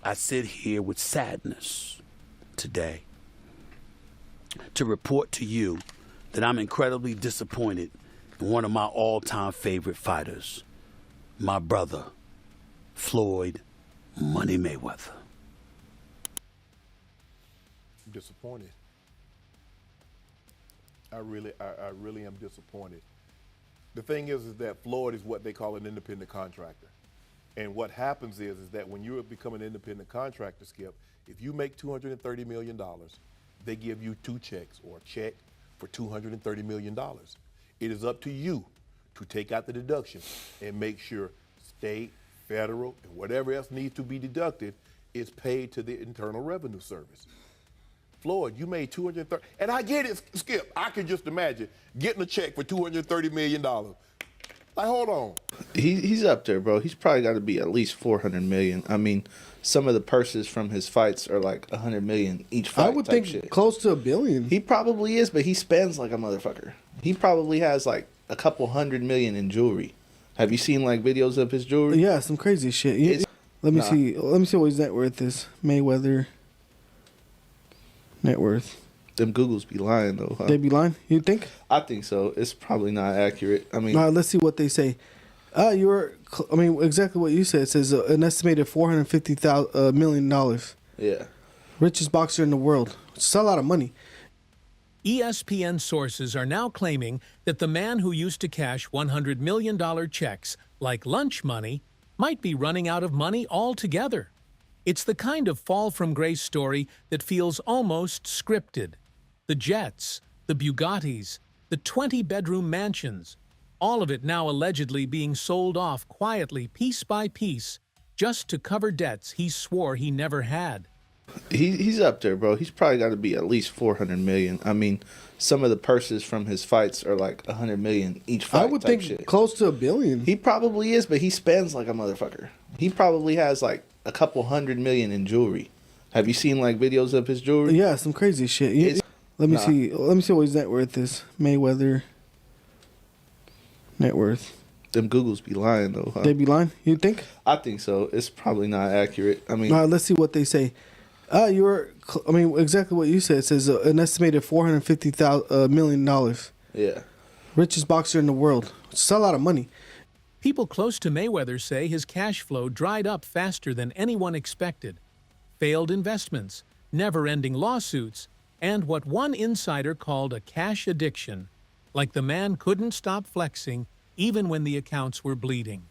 I sit here with sadness today to report to you that I'm incredibly disappointed in one of my all-time favorite fighters, my brother, Floyd Money Mayweather. I'm disappointed. I really am disappointed. The thing is that Floyd is what they call an independent contractor. And what happens is that when you become an independent contractor, Skip, if you make $230 million, they give you two checks or a check for $230 million. It is up to you to take out the deduction and make sure state, federal, and whatever else needs to be deducted is paid to the Internal Revenue Service. Floyd, you made $230, and I get it, Skip. I can just imagine getting a check for $230 million. Like, hold on. He's up there, bro. He's probably got to be at least $400 million. I mean, some of the purses from his fights are like $100 million each fight. I would think shit. Close to $1 billion. He probably is, but he spends like a motherfucker. He probably has like a couple $100 million in jewelry. Have you seen like videos of his jewelry? Yeah, some crazy shit. Let me see. Let me see what his net worth is. Mayweather net worth. Them Googles be lying though. Huh? They be lying? You think? I think so. It's probably not accurate. I mean, all right, let's see what they say. Exactly what you said. It says an estimated $450 million. Yeah. Richest boxer in the world. It's a lot of money. ESPN sources are now claiming that the man who used to cash $100 million checks, like lunch money, might be running out of money altogether. It's the kind of fall from grace story that feels almost scripted. The jets, the Bugattis, the 20-bedroom mansions, all of it now allegedly being sold off quietly, piece by piece, just to cover debts he swore he never had. He's up there, bro. He's probably got to be at least $400 million. I mean, some of the purses from his fights are like $100 million each fight. I would think shit. Close to $1 billion. He probably is, but he spends like a motherfucker. He probably has like a couple $100 million in jewelry. Have you seen like videos of his jewelry? Yeah, some crazy shit. Let me see. Let me see what his net worth is. Mayweather net worth. Them Googles be lying though. Huh? They be lying? You think? I think so. It's probably not accurate. I mean, all right, let's see what they say. Exactly what you said. It says an estimated $450 million. Yeah. Richest boxer in the world. It's a lot of money. People close to Mayweather say his cash flow dried up faster than anyone expected. Failed investments, never-ending lawsuits, and what one insider called a cash addiction. Like the man couldn't stop flexing even when the accounts were bleeding.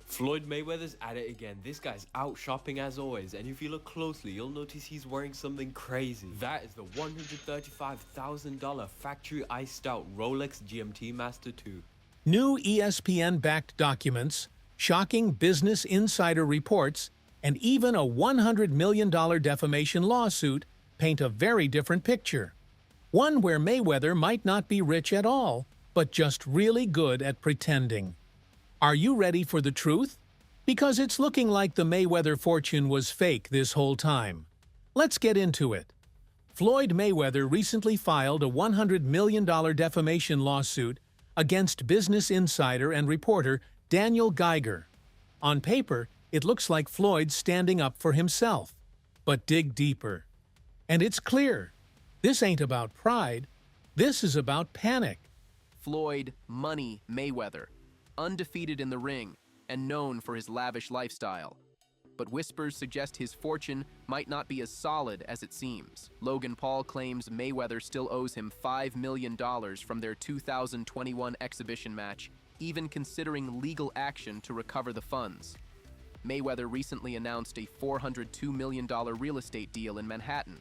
Floyd Mayweather's at it again. This guy's out shopping as always, and if you look closely, you'll notice he's wearing something crazy. That is the $135,000 factory iced out Rolex GMT Master 2. New ESPN-backed documents, shocking Business Insider reports, and even a $100 million defamation lawsuit paint a very different picture. One where Mayweather might not be rich at all, but just really good at pretending. Are you ready for the truth? Because it's looking like the Mayweather fortune was fake this whole time. Let's get into it. Floyd Mayweather recently filed a $100 million defamation lawsuit against Business Insider and reporter Daniel Geiger. On paper, it looks like Floyd's standing up for himself. But dig deeper. And it's clear. This ain't about pride. This is about panic. Floyd Money Mayweather, undefeated in the ring and known for his lavish lifestyle. But whispers suggest his fortune might not be as solid as it seems. Logan Paul claims Mayweather still owes him $5 million from their 2021 exhibition match, even considering legal action to recover the funds. Mayweather recently announced a $402 million real estate deal in Manhattan.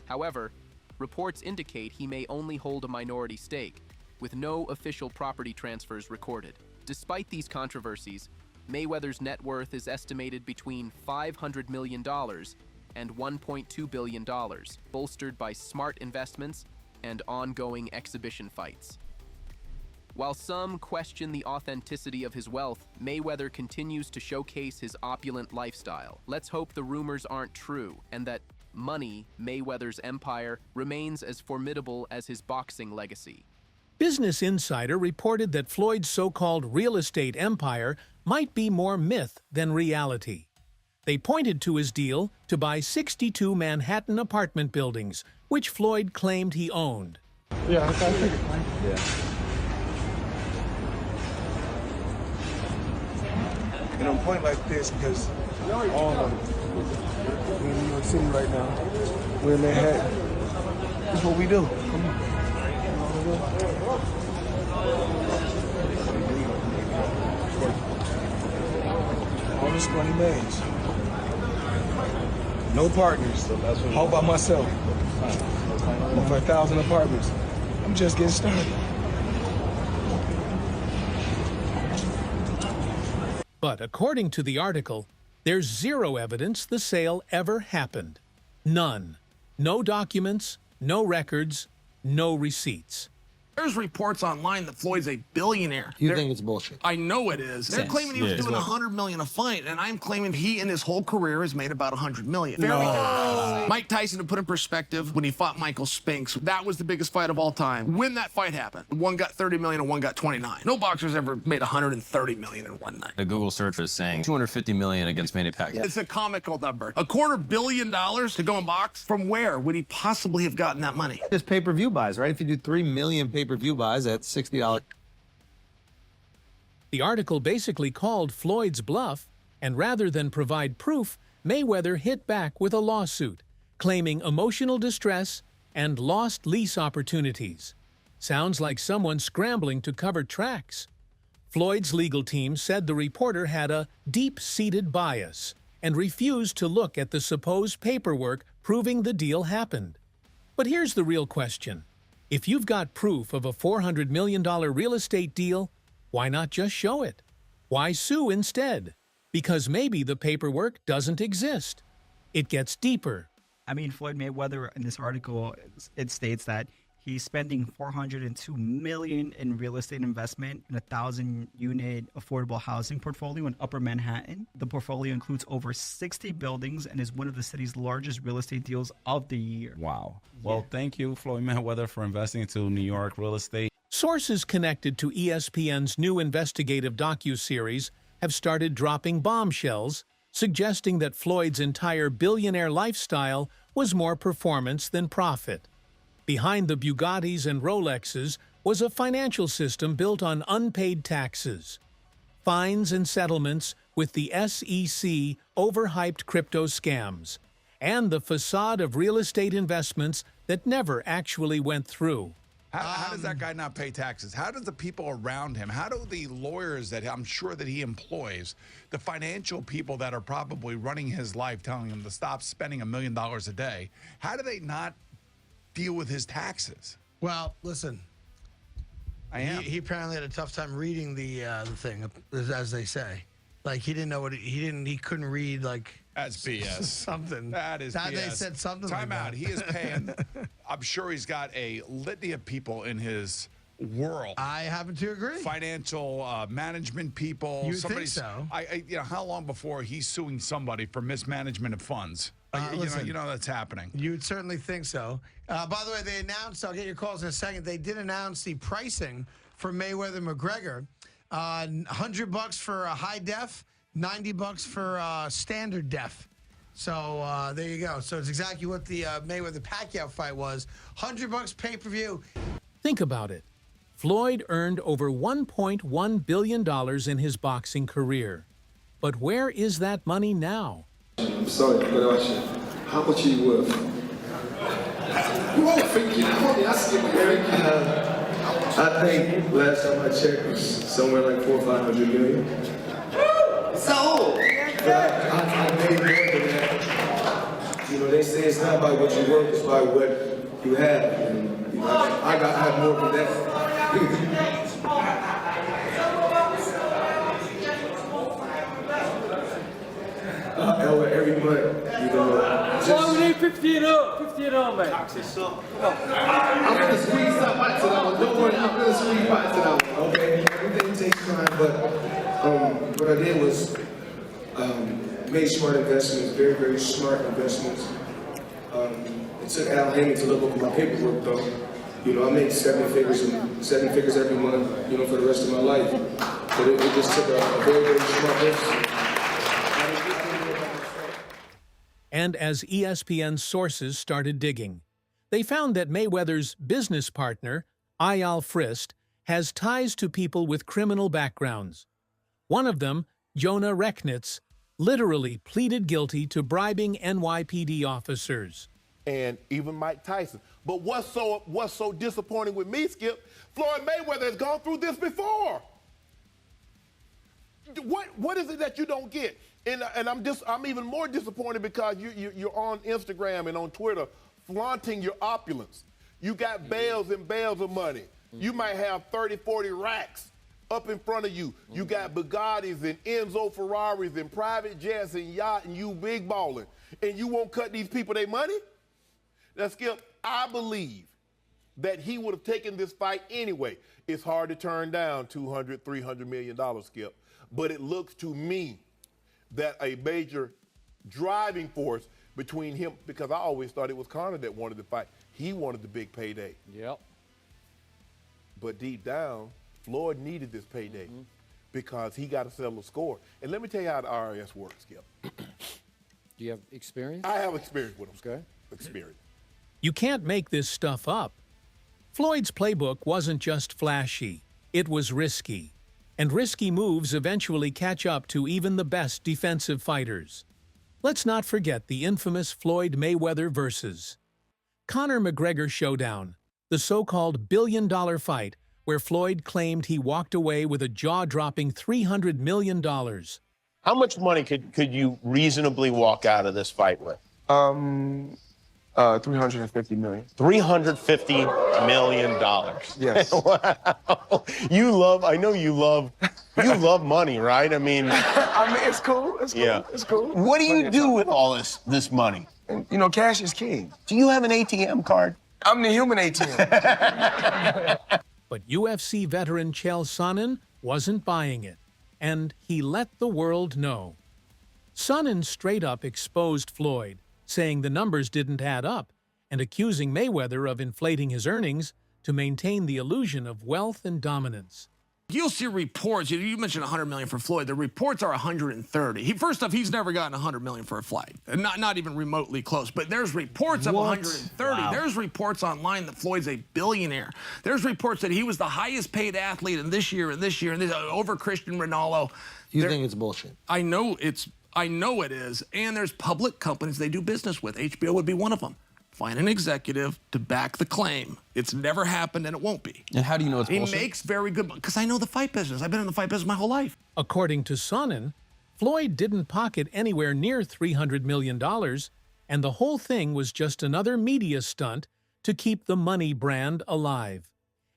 However, reports indicate he may only hold a minority stake, with no official property transfers recorded. Despite these controversies, Mayweather's net worth is estimated between $500 million and $1.2 billion, bolstered by smart investments and ongoing exhibition fights. While some question the authenticity of his wealth, Mayweather continues to showcase his opulent lifestyle. Let's hope the rumors aren't true and that Money, Mayweather's empire, remains as formidable as his boxing legacy. Business Insider reported that Floyd's so-called real estate empire might be more myth than reality. They pointed to his deal to buy 62 Manhattan apartment buildings, which Floyd claimed he owned. Yeah, I think. Yeah. And I'm pointing like this because all of them. We're in New York City right now. We're in Manhattan. That's what we do. Come on. All this money made. No partners. All by myself. Over 1,000 apartments. I'm just getting started. But according to the article, there's zero evidence the sale ever happened. None. No documents, no records, no receipts. There's reports online that Floyd's a billionaire. You think it's bullshit? I know it is. They're claiming he was doing $100 million a fight, and I'm claiming he in his whole career has made about $100 million. No. Mike Tyson, to put in perspective, when he fought Michael Spinks, that was the biggest fight of all time. When that fight happened, one got $30 million and one got 29. No boxer's ever made $130 million in one night. The Google search is saying $250 million against Manny Pacquiao. It's a comical number. $250 million to go and box? From where would he possibly have gotten that money? Just pay-per-view buys, right? If you do 3 million pay-per-view buys, that's $60. The article basically called Floyd's bluff, and rather than provide proof, Mayweather hit back with a lawsuit, claiming emotional distress and lost lease opportunities. Sounds like someone scrambling to cover tracks. Floyd's legal team said the reporter had a deep-seated bias and refused to look at the supposed paperwork proving the deal happened. But here's the real question. If you've got proof of a $400 million real estate deal, why not just show it? Why sue instead? Because maybe the paperwork doesn't exist. It gets deeper. I mean, Floyd Mayweather, in this article, it states that he's spending $402 million in real estate investment in a 1,000-unit affordable housing portfolio in Upper Manhattan. The portfolio includes over 60 buildings and is one of the city's largest real estate deals of the year. Wow. Well, thank you, Floyd Mayweather, for investing into New York real estate. Sources connected to ESPN's new investigative docuseries have started dropping bombshells, suggesting that Floyd's entire billionaire lifestyle was more performance than profit. Behind the Bugattis and Rolexes was a financial system built on unpaid taxes, fines and settlements with the SEC, overhyped crypto scams, and the facade of real estate investments that never actually went through. How does that guy not pay taxes? How does the people around him, how do the lawyers that I'm sure that he employs, the financial people that are probably running his life, telling him to stop spending $1 million a day, how do they not deal with his taxes? Well, listen, he apparently had a tough time reading the thing, as they say. Like he didn't know what he couldn't read like. That's BS. Something. That is BS. They said something Time like out. that. He is paying. I'm sure he's got a litany of people in his world. I happen to agree. Financial management people. You think so? You know, how long before he's suing somebody for mismanagement of funds? Listen, you know that's happening. You'd certainly think so. By the way, they announced, I'll get your calls in a second, they did announce the pricing for Mayweather McGregor. $100 for a high def, $90 for standard def. So there you go. So it's exactly what the Mayweather Pacquiao fight was. $100 pay-per-view. Think about it. Floyd earned over $1.1 billion in his boxing career. But where is that money now? I'm sorry, but how much are you worth? You all thinking, I'm only asking you, Eric. I think last time I checked was somewhere like 400 or 500 million. So, I made more than that. You know, they say it's not about what you work, it's about what you have. And you know, I have more than that. Every month, you know. Well, we need 15 up, mate. Taxes up. I'm going to squeeze that back to that one. Don't worry, I'm going to squeeze back to that one. Okay, everything takes time, but what I did was made smart investments, very, very smart investments. It took Al Haney to look over my paperwork, though. You know, I made seven figures every month, you know, for the rest of my life. But it just took a very, very smart investment. And as ESPN sources started digging, they found that Mayweather's business partner, Eyal Frist, has ties to people with criminal backgrounds. One of them, Jonah Rechnitz, literally pleaded guilty to bribing NYPD officers. And even Mike Tyson. But what's so disappointing with me, Skip, Floyd Mayweather has gone through this before. What is it that you don't get? And I'm even more disappointed because you're on Instagram and on Twitter flaunting your opulence. You got bales and bales of money. You might have 30, 40 racks up in front of you. You got Bugattis and Enzo Ferraris and private jets and yacht and you big balling. And you won't cut these people their money? Now, Skip, I believe that he would have taken this fight anyway. It's hard to turn down $200, $300 million, Skip. But it looks to me that a major driving force between him, because I always thought it was Conor that wanted the fight. He wanted the big payday. Yep. But deep down, Floyd needed this payday because he got to settle a score. And let me tell you how the IRS works, Skip. Do you have experience? I have experience with him. Okay. Experience. You can't make this stuff up. Floyd's playbook wasn't just flashy, it was risky. And risky moves eventually catch up to even the best defensive fighters. Let's not forget the infamous Floyd Mayweather versus Conor McGregor showdown, the so-called billion-dollar fight where Floyd claimed he walked away with a jaw-dropping $300 million. How much money could you reasonably walk out of this fight with? 350 million. $350 million. Yes. Wow. I know you love money, right? I mean, it's cool. It's cool. Yeah. It's cool. What do you do with all this money? And, cash is king. Do you have an ATM card? I'm the human ATM. But UFC veteran Chael Sonnen wasn't buying it, and he let the world know. Sonnen straight up exposed Floyd, saying the numbers didn't add up, and accusing Mayweather of inflating his earnings to maintain the illusion of wealth and dominance. You'll see reports. You mentioned $100 million for Floyd. The reports are 130. First off, he's never gotten $100 million for a fight, not even remotely close. But there's reports of 130. Wow. There's reports online that Floyd's a billionaire. There's reports that he was the highest paid athlete in this year and this year and this, over Cristiano Ronaldo. You think it's bullshit? I know it is. And there's public companies they do business with. HBO would be one of them. Find an executive to back the claim. It's never happened and it won't be. And how do you know it's bullshit? He makes very good, because I know the fight business. I've been in the fight business my whole life. According to Sonnen, Floyd didn't pocket anywhere near $300 million, and the whole thing was just another media stunt to keep the money brand alive.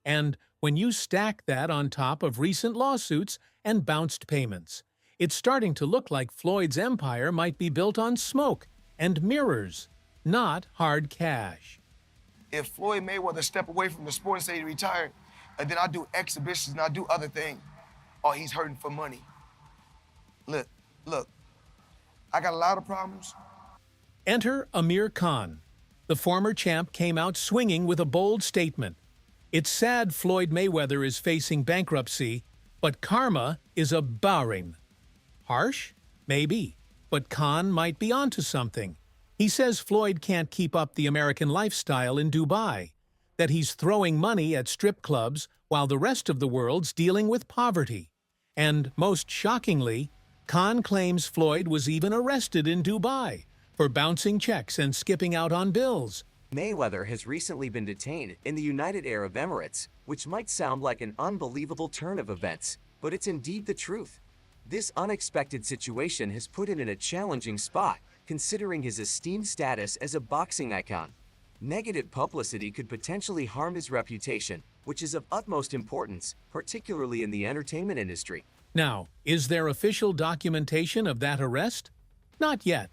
And when you stack that on top of recent lawsuits and bounced payments, it's starting to look like Floyd's empire might be built on smoke and mirrors, not hard cash. If Floyd Mayweather step away from the sport and say he retired, and then I do exhibitions and I do other things, he's hurting for money. Look, I got a lot of problems. Enter Amir Khan. The former champ came out swinging with a bold statement. It's sad Floyd Mayweather is facing bankruptcy, but karma is a bowing. Harsh? Maybe. But Khan might be onto something. He says Floyd can't keep up the American lifestyle in Dubai, that he's throwing money at strip clubs while the rest of the world's dealing with poverty. And most shockingly, Khan claims Floyd was even arrested in Dubai for bouncing checks and skipping out on bills. Mayweather has recently been detained in the United Arab Emirates, which might sound like an unbelievable turn of events, but it's indeed the truth. This unexpected situation has put him in a challenging spot, considering his esteemed status as a boxing icon. Negative publicity could potentially harm his reputation, which is of utmost importance, particularly in the entertainment industry. Now, is there official documentation of that arrest? Not yet.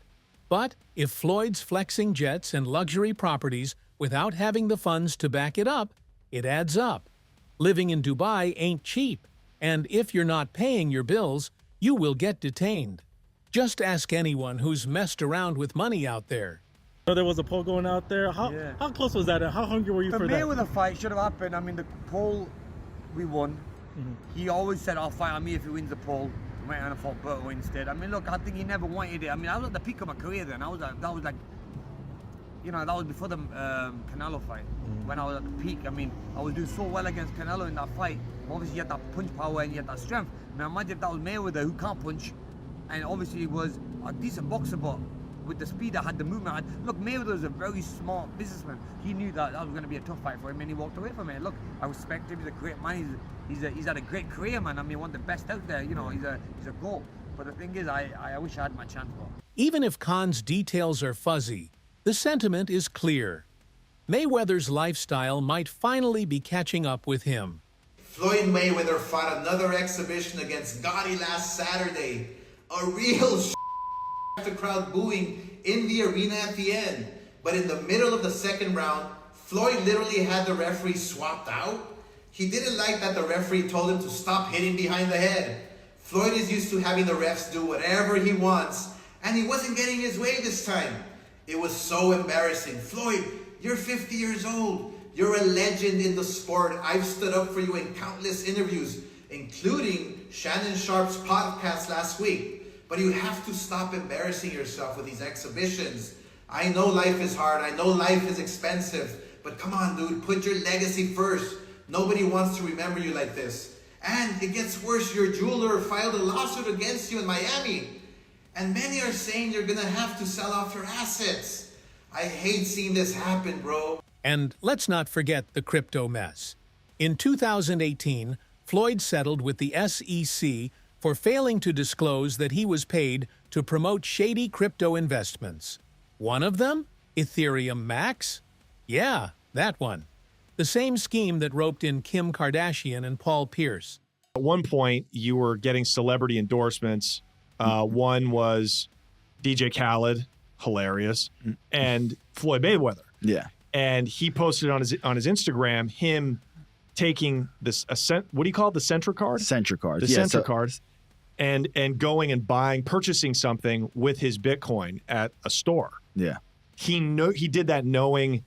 But if Floyd's flexing jets and luxury properties without having the funds to back it up, it adds up. Living in Dubai ain't cheap, and if you're not paying your bills, you will get detained. Just ask anyone who's messed around with money out there. So there was a poll going out there. How close was that? And how hungry were you for that? The Mayweather fight should have happened. I mean, the poll, we won. He always said, I'll fight on me if he wins the poll. went on and fought Berto instead. I mean, look, I think he never wanted it. I mean, I was at the peak of my career then. That was like, you know, that was before the Canelo fight. When I was at the peak, I mean, I was doing so well against Canelo in that fight. Obviously, you had that punch power and you had that strength. I mean, imagine if that was Mayweather, who can't punch, and obviously he was a decent boxer, but with the speed I had, the movement I had. Look, Mayweather was a very smart businessman. He knew that was going to be a tough fight for him, and he walked away from it. Look, I respect him. He's a great man. He's had a great career, man. I mean, one of the best out there. You know, he's a GOAT. But the thing is, I wish I had my chance, bro. Even if Khan's details are fuzzy, the sentiment is clear. Mayweather's lifestyle might finally be catching up with him. Floyd Mayweather fought another exhibition against Gotti last Saturday. A real the crowd booing in the arena at the end. But in the middle of the second round, Floyd literally had the referee swapped out. He didn't like that the referee told him to stop hitting behind the head. Floyd is used to having the refs do whatever he wants, and he wasn't getting his way this time. It was so embarrassing. Floyd, you're 50 years old. You're a legend in the sport. I've stood up for you in countless interviews, including Shannon Sharp's podcast last week. But you have to stop embarrassing yourself with these exhibitions. I know life is hard. I know life is expensive. But come on, dude, put your legacy first. Nobody wants to remember you like this. And it gets worse. Your jeweler filed a lawsuit against you in Miami. And many are saying you're going to have to sell off your assets. I hate seeing this happen, bro. And let's not forget the crypto mess. In 2018, Floyd settled with the SEC for failing to disclose that he was paid to promote shady crypto investments. One of them? Ethereum Max? Yeah, that one. The same scheme that roped in Kim Kardashian and Paul Pierce. At one point, you were getting celebrity endorsements. One was DJ Khaled, hilarious, and Floyd Mayweather. Yeah. And he posted on his Instagram him taking this what do you call it? The Centra card? Centra card. The Centra card. And going and purchasing something with his Bitcoin at a store. Yeah. He did that knowing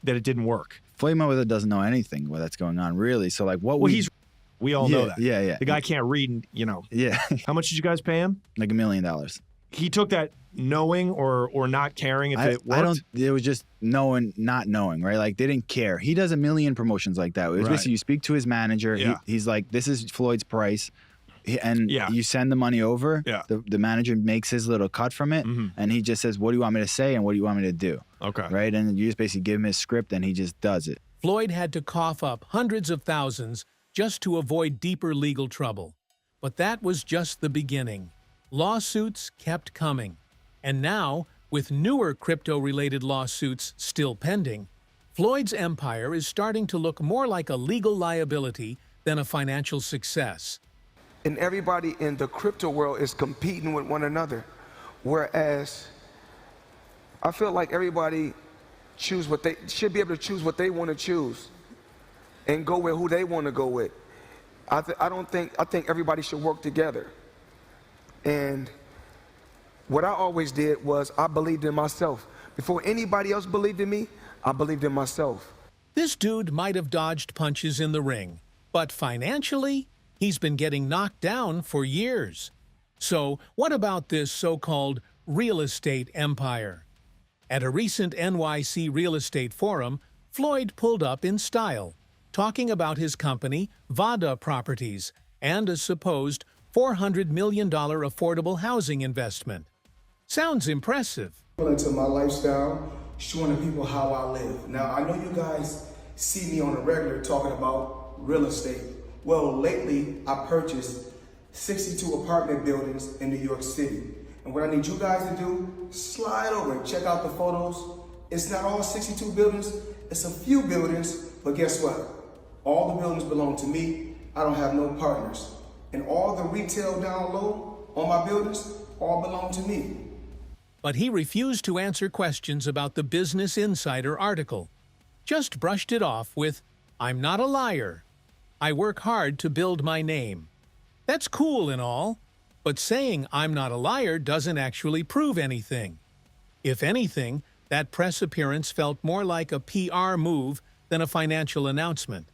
that it didn't work. Floyd Mayweather doesn't know anything that's going on, really. So like what we all know that. Yeah. The guy can't read, you know. Yeah. How much did you guys pay him? Like $1 million. He took that knowing or not caring if it worked? It was just knowing, not knowing, right? Like they didn't care. He does a million promotions like that. It was basically you speak to his manager. Yeah. He's like, this is Floyd's price. And you send the money over. Yeah. The manager makes his little cut from it. And he just says, what do you want me to say and what do you want me to do? Okay. Right? And you just basically give him his script and he just does it. Floyd had to cough up hundreds of thousands just to avoid deeper legal trouble. But that was just the beginning. Lawsuits kept coming. And now, with newer crypto-related lawsuits still pending, Floyd's empire is starting to look more like a legal liability than a financial success. And everybody in the crypto world is competing with one another. Whereas I feel like everybody should be able to choose what they want to choose and go with who they want to go with. I think everybody should work together. And what I always did was I believed in myself. Before anybody else believed in me, I believed in myself. This dude might have dodged punches in the ring, but financially, he's been getting knocked down for years. So what about this so-called real estate empire? At a recent NYC real estate forum, Floyd pulled up in style, talking about his company, Vada Properties, and a supposed $400 million affordable housing investment. Sounds impressive. Into my lifestyle, showing the people how I live. Now, I know you guys see me on a regular talking about real estate. Well, lately, I purchased 62 apartment buildings in New York City. And what I need you guys to do, slide over and check out the photos. It's not all 62 buildings, it's a few buildings, but guess what? All the buildings belong to me. I don't have no partners. And all the retail down low on my buildings all belong to me. But he refused to answer questions about the Business Insider article. Just brushed it off with, "I'm not a liar. I work hard to build my name." That's cool and all, but saying I'm not a liar doesn't actually prove anything. If anything, that press appearance felt more like a PR move than a financial announcement.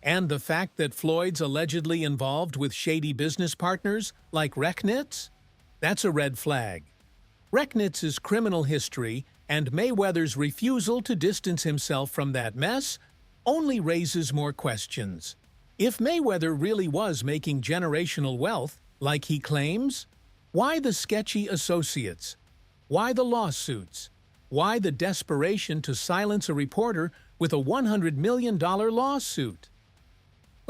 And the fact that Floyd's allegedly involved with shady business partners like Rechnitz? That's a red flag. Rechnitz's criminal history and Mayweather's refusal to distance himself from that mess only raises more questions. If Mayweather really was making generational wealth, like he claims, why the sketchy associates? Why the lawsuits? Why the desperation to silence a reporter with a $100 million lawsuit?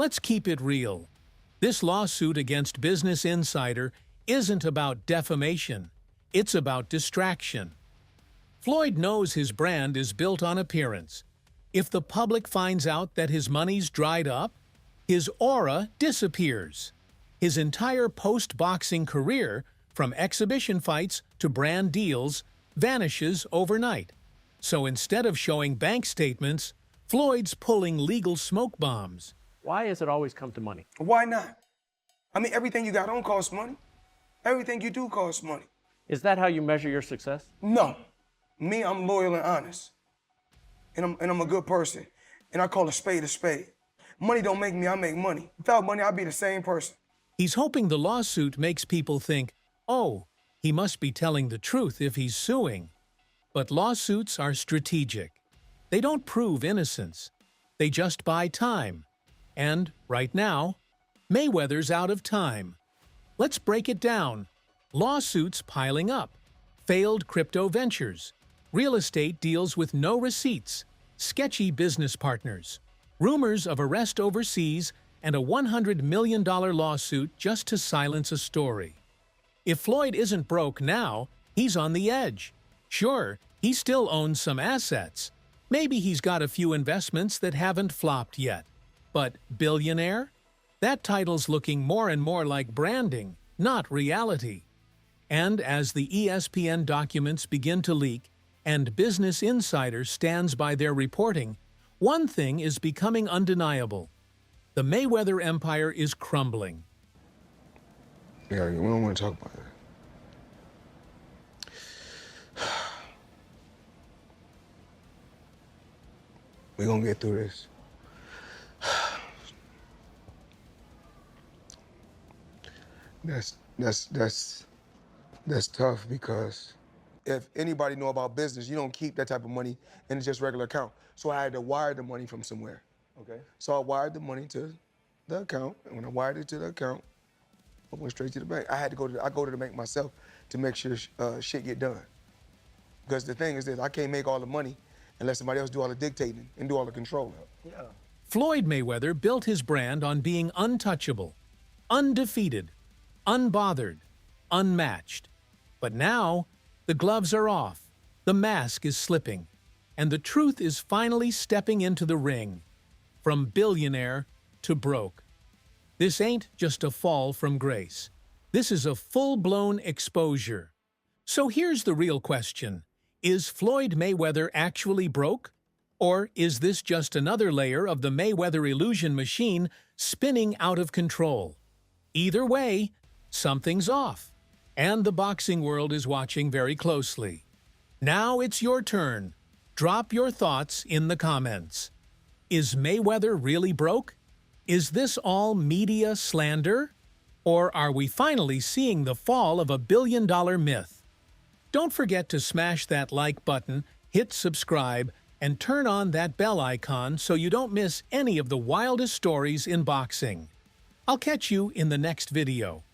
Let's keep it real. This lawsuit against Business Insider isn't about defamation. It's about distraction. Floyd knows his brand is built on appearance. If the public finds out that his money's dried up, his aura disappears. His entire post-boxing career, from exhibition fights to brand deals, vanishes overnight. So instead of showing bank statements, Floyd's pulling legal smoke bombs. Why has it always come to money? Why not? I mean, everything you got on costs money. Everything you do costs money. Is that how you measure your success? No. Me, I'm loyal and honest. And I'm a good person. And I call a spade a spade. Money don't make me, I make money. Without money, I'd be the same person. He's hoping the lawsuit makes people think, oh, he must be telling the truth if he's suing. But lawsuits are strategic. They don't prove innocence. They just buy time. And, right now, Mayweather's out of time. Let's break it down. Lawsuits piling up. Failed crypto ventures. Real estate deals with no receipts. Sketchy business partners. Rumors of arrest overseas and a $100 million lawsuit just to silence a story. If Floyd isn't broke now, he's on the edge. Sure, he still owns some assets. Maybe he's got a few investments that haven't flopped yet. But billionaire? That title's looking more and more like branding, not reality. And as the ESPN documents begin to leak and Business Insider stands by their reporting, one thing is becoming undeniable. The Mayweather empire is crumbling. Yeah, we don't want to talk about it. We're gonna get through this. That's tough because if anybody know about business, you don't keep that type of money in just regular account. So I had to wire the money from somewhere. Okay. So I wired the money to the account, and when I wired it to the account, I went straight to the bank. I go to the bank myself to make sure shit get done. Because the thing is that I can't make all the money unless somebody else do all the dictating and do all the controlling. Yeah. Floyd Mayweather built his brand on being untouchable, undefeated, unbothered, unmatched. But now, the gloves are off, the mask is slipping, and the truth is finally stepping into the ring. From billionaire to broke. This ain't just a fall from grace. This is a full-blown exposure. So here's the real question. Is Floyd Mayweather actually broke? Or is this just another layer of the Mayweather illusion machine spinning out of control? Either way, something's off. And the boxing world is watching very closely. Now it's your turn. Drop your thoughts in the comments. Is Mayweather really broke? Is this all media slander? Or are we finally seeing the fall of a billion-dollar myth? Don't forget to smash that like button, hit subscribe, and turn on that bell icon so you don't miss any of the wildest stories in boxing. I'll catch you in the next video.